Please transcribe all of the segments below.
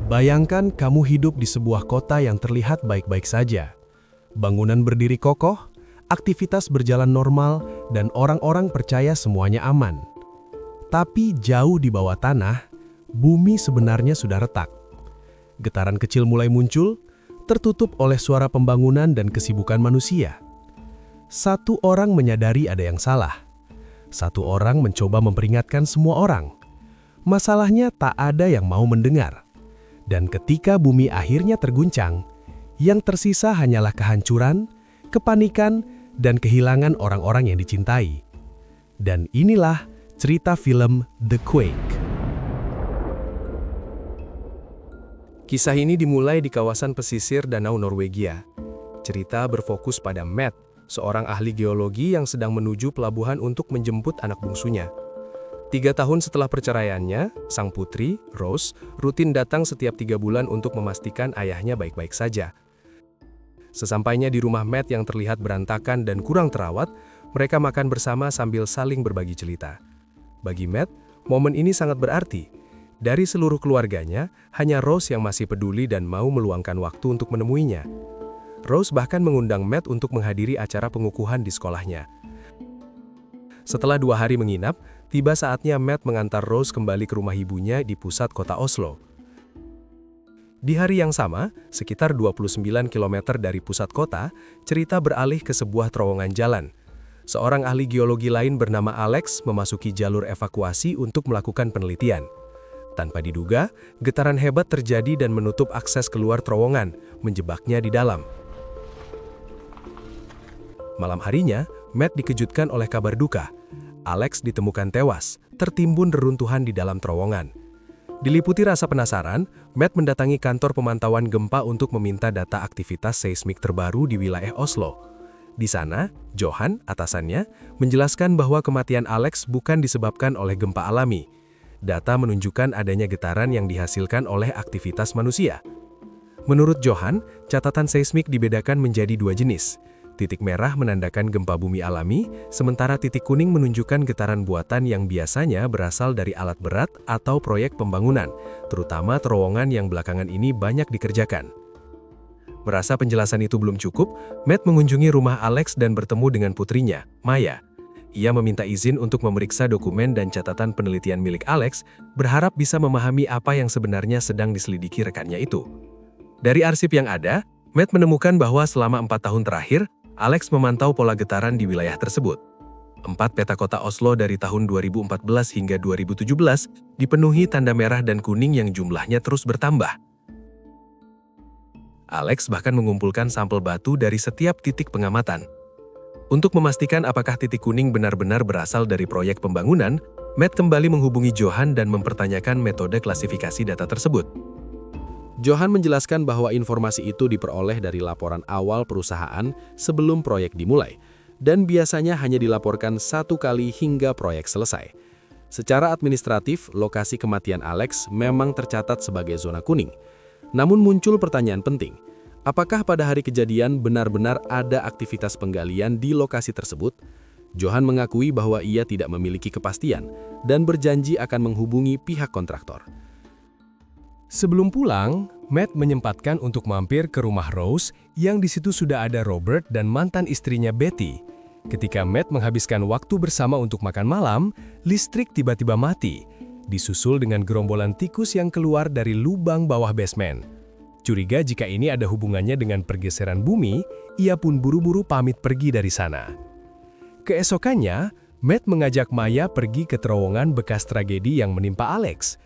Bayangkan kamu hidup di sebuah kota yang terlihat baik-baik saja. Bangunan berdiri kokoh, aktivitas berjalan normal, dan orang-orang percaya semuanya aman. Tapi jauh di bawah tanah, bumi sebenarnya sudah retak. Getaran kecil mulai muncul, tertutup oleh suara pembangunan dan kesibukan manusia. Satu orang menyadari ada yang salah. Satu orang mencoba memperingatkan semua orang. Masalahnya tak ada yang mau mendengar. Dan ketika bumi akhirnya terguncang, yang tersisa hanyalah kehancuran, kepanikan, dan kehilangan orang-orang yang dicintai. Dan inilah cerita film The Quake. Kisah ini dimulai di kawasan pesisir Danau Norwegia. Cerita berfokus pada Matt, seorang ahli geologi yang sedang menuju pelabuhan untuk menjemput anak bungsunya. 3 tahun setelah perceraiannya, sang putri, Rose, rutin datang setiap 3 bulan untuk memastikan ayahnya baik-baik saja. Sesampainya di rumah Matt yang terlihat berantakan dan kurang terawat, mereka makan bersama sambil saling berbagi cerita. Bagi Matt, momen ini sangat berarti. Dari seluruh keluarganya, hanya Rose yang masih peduli dan mau meluangkan waktu untuk menemuinya. Rose bahkan mengundang Matt untuk menghadiri acara pengukuhan di sekolahnya. Setelah 2 hari menginap, tiba saatnya Matt mengantar Rose kembali ke rumah ibunya di pusat kota Oslo. Di hari yang sama, sekitar 29 km dari pusat kota, cerita beralih ke sebuah terowongan jalan. Seorang ahli geologi lain bernama Alex memasuki jalur evakuasi untuk melakukan penelitian. Tanpa diduga, getaran hebat terjadi dan menutup akses keluar terowongan, menjebaknya di dalam. Malam harinya, Matt dikejutkan oleh kabar duka. Alex ditemukan tewas, tertimbun reruntuhan di dalam terowongan. Diliputi rasa penasaran, Matt mendatangi kantor pemantauan gempa untuk meminta data aktivitas seismik terbaru di wilayah Oslo. Di sana, Johan, atasannya, menjelaskan bahwa kematian Alex bukan disebabkan oleh gempa alami. Data menunjukkan adanya getaran yang dihasilkan oleh aktivitas manusia. Menurut Johan, catatan seismik dibedakan menjadi 2 jenis. Titik merah menandakan gempa bumi alami, sementara titik kuning menunjukkan getaran buatan yang biasanya berasal dari alat berat atau proyek pembangunan, terutama terowongan yang belakangan ini banyak dikerjakan. Merasa penjelasan itu belum cukup, Matt mengunjungi rumah Alex dan bertemu dengan putrinya, Maya. Ia meminta izin untuk memeriksa dokumen dan catatan penelitian milik Alex, berharap bisa memahami apa yang sebenarnya sedang diselidiki rekannya itu. Dari arsip yang ada, Matt menemukan bahwa selama 4 tahun terakhir, Alex memantau pola getaran di wilayah tersebut. 4 peta kota Oslo dari tahun 2014 hingga 2017 dipenuhi tanda merah dan kuning yang jumlahnya terus bertambah. Alex bahkan mengumpulkan sampel batu dari setiap titik pengamatan. Untuk memastikan apakah titik kuning benar-benar berasal dari proyek pembangunan, Matt kembali menghubungi Johan dan mempertanyakan metode klasifikasi data tersebut. Johan menjelaskan bahwa informasi itu diperoleh dari laporan awal perusahaan sebelum proyek dimulai, dan biasanya hanya dilaporkan 1 kali hingga proyek selesai. Secara administratif, lokasi kematian Alex memang tercatat sebagai zona kuning. Namun muncul pertanyaan penting, apakah pada hari kejadian benar-benar ada aktivitas penggalian di lokasi tersebut? Johan mengakui bahwa ia tidak memiliki kepastian dan berjanji akan menghubungi pihak kontraktor. Sebelum pulang, Matt menyempatkan untuk mampir ke rumah Rose yang di situ sudah ada Robert dan mantan istrinya Betty. Ketika Matt menghabiskan waktu bersama untuk makan malam, listrik tiba-tiba mati, disusul dengan gerombolan tikus yang keluar dari lubang bawah basement. Curiga jika ini ada hubungannya dengan pergeseran bumi, ia pun buru-buru pamit pergi dari sana. Keesokannya, Matt mengajak Maya pergi ke terowongan bekas tragedi yang menimpa Alex.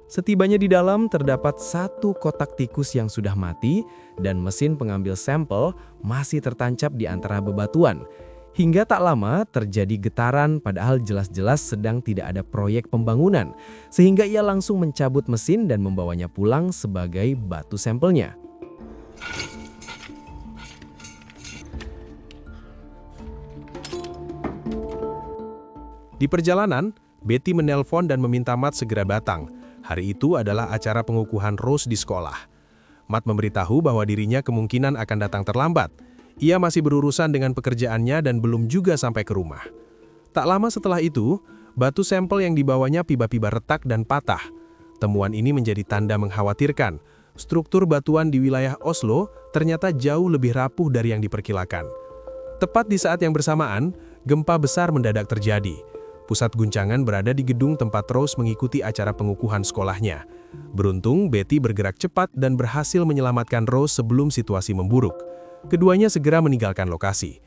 Setibanya di dalam terdapat 1 kotak tikus yang sudah mati dan mesin pengambil sampel masih tertancap di antara bebatuan. Hingga tak lama terjadi getaran padahal jelas-jelas sedang tidak ada proyek pembangunan, sehingga ia langsung mencabut mesin dan membawanya pulang sebagai batu sampelnya. Di perjalanan, Betty menelpon dan meminta Matt segera datang. Hari itu adalah acara pengukuhan Rose di sekolah. Matt memberitahu bahwa dirinya kemungkinan akan datang terlambat. Ia masih berurusan dengan pekerjaannya dan belum juga sampai ke rumah. Tak lama setelah itu, batu sampel yang dibawanya tiba-tiba retak dan patah. Temuan ini menjadi tanda mengkhawatirkan. Struktur batuan di wilayah Oslo ternyata jauh lebih rapuh dari yang diperkirakan. Tepat di saat yang bersamaan, gempa besar mendadak terjadi. Pusat guncangan berada di gedung tempat Rose mengikuti acara pengukuhan sekolahnya. Beruntung, Betty bergerak cepat dan berhasil menyelamatkan Rose sebelum situasi memburuk. Keduanya segera meninggalkan lokasi.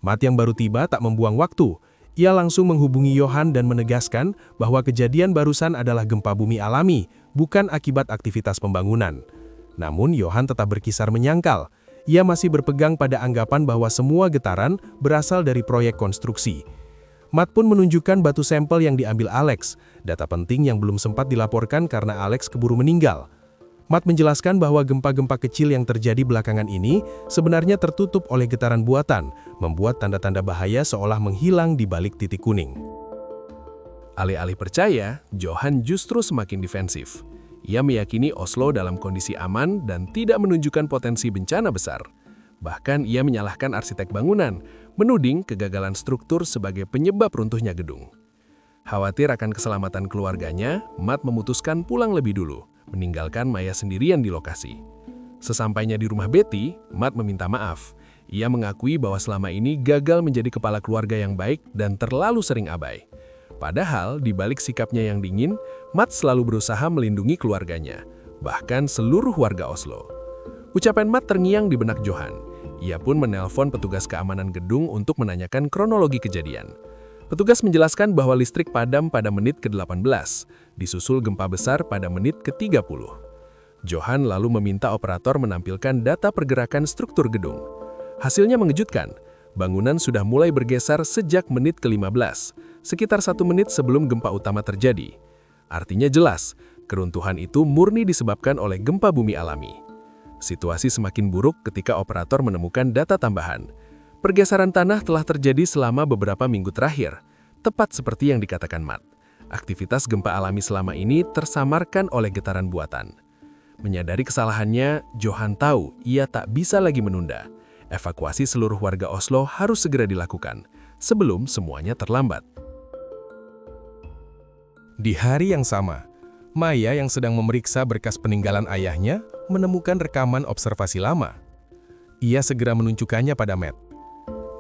Matt yang baru tiba tak membuang waktu. Ia langsung menghubungi Johan dan menegaskan bahwa kejadian barusan adalah gempa bumi alami, bukan akibat aktivitas pembangunan. Namun, Johan tetap berkisar menyangkal. Ia masih berpegang pada anggapan bahwa semua getaran berasal dari proyek konstruksi. Matt pun menunjukkan batu sampel yang diambil Alex, data penting yang belum sempat dilaporkan karena Alex keburu meninggal. Matt menjelaskan bahwa gempa-gempa kecil yang terjadi belakangan ini sebenarnya tertutup oleh getaran buatan, membuat tanda-tanda bahaya seolah menghilang di balik titik kuning. Alih-alih percaya, Johan justru semakin defensif. Ia meyakini Oslo dalam kondisi aman dan tidak menunjukkan potensi bencana besar. Bahkan ia menyalahkan arsitek bangunan, menuding kegagalan struktur sebagai penyebab runtuhnya gedung. Khawatir akan keselamatan keluarganya, Matt memutuskan pulang lebih dulu, meninggalkan Maya sendirian di lokasi. Sesampainya di rumah Betty, Matt meminta maaf. Ia mengakui bahwa selama ini gagal menjadi kepala keluarga yang baik dan terlalu sering abai. Padahal, di balik sikapnya yang dingin, Matt selalu berusaha melindungi keluarganya, bahkan seluruh warga Oslo. Ucapan Matt terngiang di benak Johan. Ia pun menelpon petugas keamanan gedung untuk menanyakan kronologi kejadian. Petugas menjelaskan bahwa listrik padam pada menit ke-18, disusul gempa besar pada menit ke-30. Johan lalu meminta operator menampilkan data pergerakan struktur gedung. Hasilnya mengejutkan, bangunan sudah mulai bergeser sejak menit ke-15, sekitar 1 menit sebelum gempa utama terjadi. Artinya jelas, keruntuhan itu murni disebabkan oleh gempa bumi alami. Situasi semakin buruk ketika operator menemukan data tambahan. Pergeseran tanah telah terjadi selama beberapa minggu terakhir, tepat seperti yang dikatakan Matt. Aktivitas gempa alami selama ini tersamarkan oleh getaran buatan. Menyadari kesalahannya, Johan tahu ia tak bisa lagi menunda. Evakuasi seluruh warga Oslo harus segera dilakukan, sebelum semuanya terlambat. Di hari yang sama, Maya yang sedang memeriksa berkas peninggalan ayahnya menemukan rekaman observasi lama. Ia segera menunjukkannya pada Matt.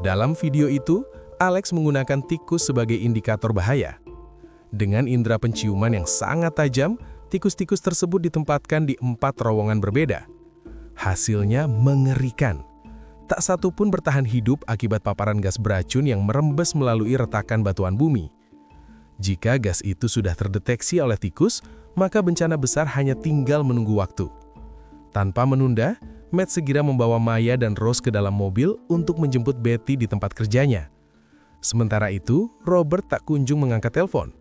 Dalam video itu, Alex menggunakan tikus sebagai indikator bahaya. Dengan indera penciuman yang sangat tajam, tikus-tikus tersebut ditempatkan di 4 terowongan berbeda. Hasilnya mengerikan. Tak satu pun bertahan hidup akibat paparan gas beracun yang merembes melalui retakan batuan bumi. Jika gas itu sudah terdeteksi oleh tikus, maka bencana besar hanya tinggal menunggu waktu. Tanpa menunda, Matt segera membawa Maya dan Rose ke dalam mobil untuk menjemput Betty di tempat kerjanya. Sementara itu, Robert tak kunjung mengangkat telepon.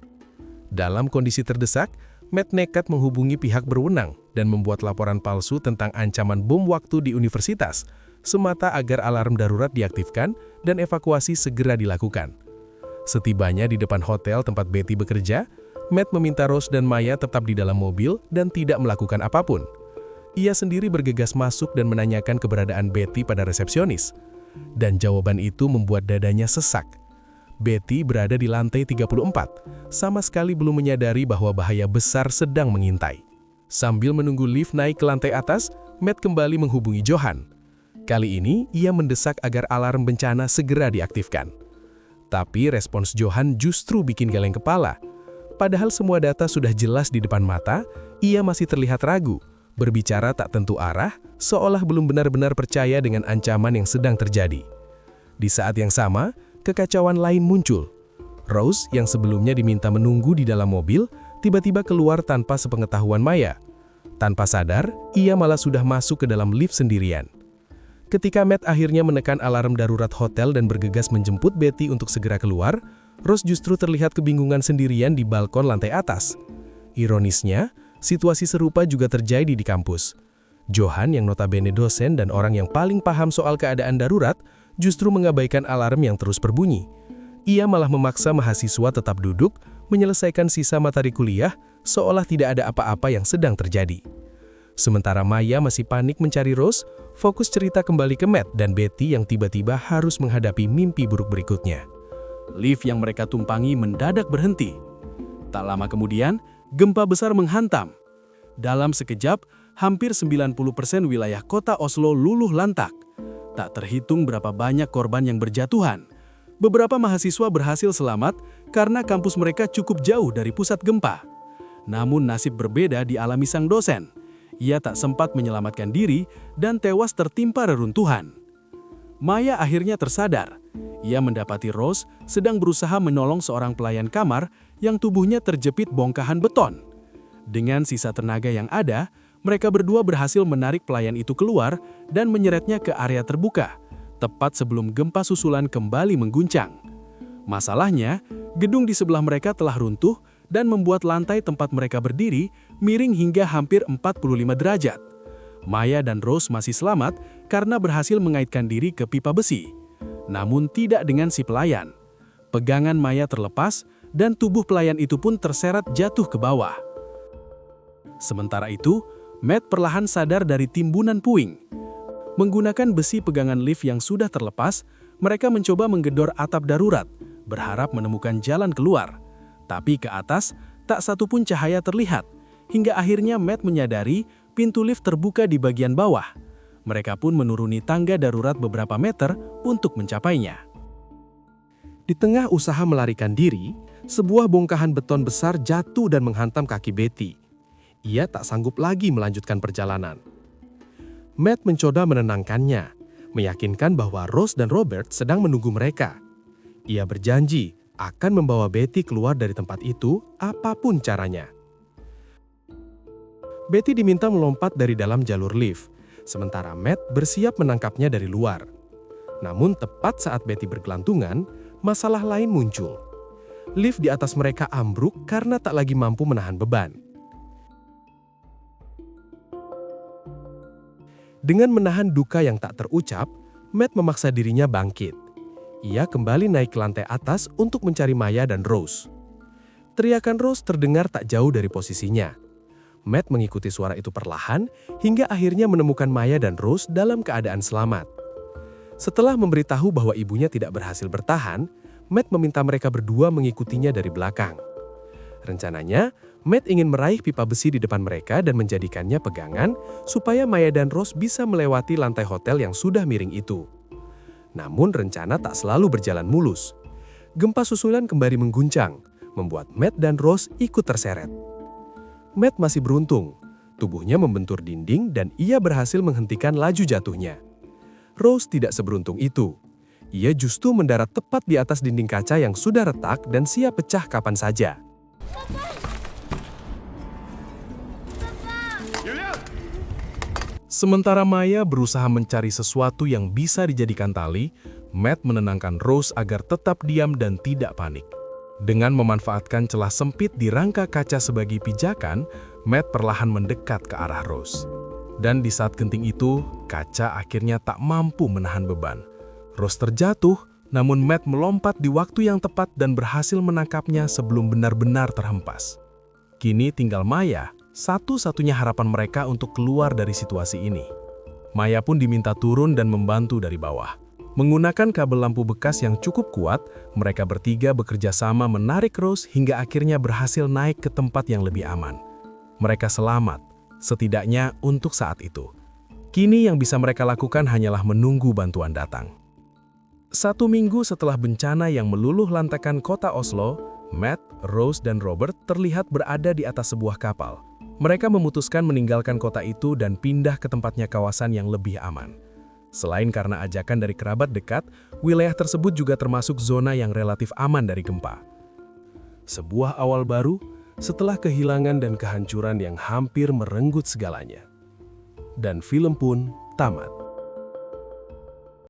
Dalam kondisi terdesak, Matt nekat menghubungi pihak berwenang dan membuat laporan palsu tentang ancaman bom waktu di universitas, semata agar alarm darurat diaktifkan dan evakuasi segera dilakukan. Setibanya di depan hotel tempat Betty bekerja, Matt meminta Rose dan Maya tetap di dalam mobil dan tidak melakukan apapun. Ia sendiri bergegas masuk dan menanyakan keberadaan Betty pada resepsionis. Dan jawaban itu membuat dadanya sesak. Betty berada di lantai 34, sama sekali belum menyadari bahwa bahaya besar sedang mengintai. Sambil menunggu lift naik ke lantai atas, Matt kembali menghubungi Johan. Kali ini, ia mendesak agar alarm bencana segera diaktifkan. Tapi respons Johan justru bikin geleng kepala. Padahal semua data sudah jelas di depan mata, ia masih terlihat ragu. Berbicara tak tentu arah, seolah belum benar-benar percaya dengan ancaman yang sedang terjadi. Di saat yang sama, kekacauan lain muncul. Rose, yang sebelumnya diminta menunggu di dalam mobil, tiba-tiba keluar tanpa sepengetahuan Maya. Tanpa sadar, ia malah sudah masuk ke dalam lift sendirian. Ketika Matt akhirnya menekan alarm darurat hotel dan bergegas menjemput Betty untuk segera keluar, Rose justru terlihat kebingungan sendirian di balkon lantai atas. Ironisnya, situasi serupa juga terjadi di kampus. Johan yang notabene dosen dan orang yang paling paham soal keadaan darurat justru mengabaikan alarm yang terus berbunyi. Ia malah memaksa mahasiswa tetap duduk, menyelesaikan sisa materi kuliah, seolah tidak ada apa-apa yang sedang terjadi. Sementara Maya masih panik mencari Rose, fokus cerita kembali ke Matt dan Betty yang tiba-tiba harus menghadapi mimpi buruk berikutnya. Lift yang mereka tumpangi mendadak berhenti. Tak lama kemudian, Gempa besar menghantam. Dalam sekejap, hampir 90% wilayah kota Oslo luluh lantak. Tak terhitung berapa banyak korban yang berjatuhan. Beberapa mahasiswa berhasil selamat karena kampus mereka cukup jauh dari pusat gempa. Namun nasib berbeda dialami sang dosen. Ia tak sempat menyelamatkan diri dan tewas tertimpa reruntuhan. Maya akhirnya tersadar. Ia mendapati Rose sedang berusaha menolong seorang pelayan kamar yang tubuhnya terjepit bongkahan beton. Dengan sisa tenaga yang ada, mereka berdua berhasil menarik pelayan itu keluar dan menyeretnya ke area terbuka, tepat sebelum gempa susulan kembali mengguncang. Masalahnya, gedung di sebelah mereka telah runtuh dan membuat lantai tempat mereka berdiri miring hingga hampir 45 derajat. Maya dan Rose masih selamat karena berhasil mengaitkan diri ke pipa besi. Namun tidak dengan si pelayan. Pegangan Maya terlepas dan tubuh pelayan itu pun terseret jatuh ke bawah. Sementara itu, Matt perlahan sadar dari timbunan puing. Menggunakan besi pegangan lift yang sudah terlepas, mereka mencoba menggedor atap darurat, berharap menemukan jalan keluar. Tapi ke atas, tak satu pun cahaya terlihat, hingga akhirnya Matt menyadari pintu lift terbuka di bagian bawah. Mereka pun menuruni tangga darurat beberapa meter untuk mencapainya. Di tengah usaha melarikan diri, sebuah bongkahan beton besar jatuh dan menghantam kaki Betty. Ia tak sanggup lagi melanjutkan perjalanan. Matt mencoba menenangkannya, meyakinkan bahwa Rose dan Robert sedang menunggu mereka. Ia berjanji akan membawa Betty keluar dari tempat itu apapun caranya. Betty diminta melompat dari dalam jalur lift, sementara Matt bersiap menangkapnya dari luar. Namun tepat saat Betty bergelantungan, masalah lain muncul. Lift di atas mereka ambruk karena tak lagi mampu menahan beban. Dengan menahan duka yang tak terucap, Matt memaksa dirinya bangkit. Ia kembali naik ke lantai atas untuk mencari Maya dan Rose. Teriakan Rose terdengar tak jauh dari posisinya. Matt mengikuti suara itu perlahan hingga akhirnya menemukan Maya dan Rose dalam keadaan selamat. Setelah memberitahu bahwa ibunya tidak berhasil bertahan, Matt meminta mereka berdua mengikutinya dari belakang. Rencananya, Matt ingin meraih pipa besi di depan mereka dan menjadikannya pegangan supaya Maya dan Rose bisa melewati lantai hotel yang sudah miring itu. Namun rencana tak selalu berjalan mulus. Gempa susulan kembali mengguncang, membuat Matt dan Rose ikut terseret. Matt masih beruntung, tubuhnya membentur dinding dan ia berhasil menghentikan laju jatuhnya. Rose tidak seberuntung itu. Ia justru mendarat tepat di atas dinding kaca yang sudah retak dan siap pecah kapan saja. Sementara Maya berusaha mencari sesuatu yang bisa dijadikan tali, Matt menenangkan Rose agar tetap diam dan tidak panik. Dengan memanfaatkan celah sempit di rangka kaca sebagai pijakan, Matt perlahan mendekat ke arah Rose. Dan di saat genting itu, kaca akhirnya tak mampu menahan beban. Rose terjatuh, namun Matt melompat di waktu yang tepat dan berhasil menangkapnya sebelum benar-benar terhempas. Kini tinggal Maya, satu-satunya harapan mereka untuk keluar dari situasi ini. Maya pun diminta turun dan membantu dari bawah. Menggunakan kabel lampu bekas yang cukup kuat, mereka bertiga bekerja sama menarik Rose hingga akhirnya berhasil naik ke tempat yang lebih aman. Mereka selamat, setidaknya untuk saat itu. Kini yang bisa mereka lakukan hanyalah menunggu bantuan datang. 1 minggu setelah bencana yang meluluh lantakan kota Oslo, Matt, Rose, dan Robert terlihat berada di atas sebuah kapal. Mereka memutuskan meninggalkan kota itu dan pindah ke tempatnya kawasan yang lebih aman. Selain karena ajakan dari kerabat dekat, wilayah tersebut juga termasuk zona yang relatif aman dari gempa. Sebuah awal baru setelah kehilangan dan kehancuran yang hampir merenggut segalanya. Dan film pun tamat.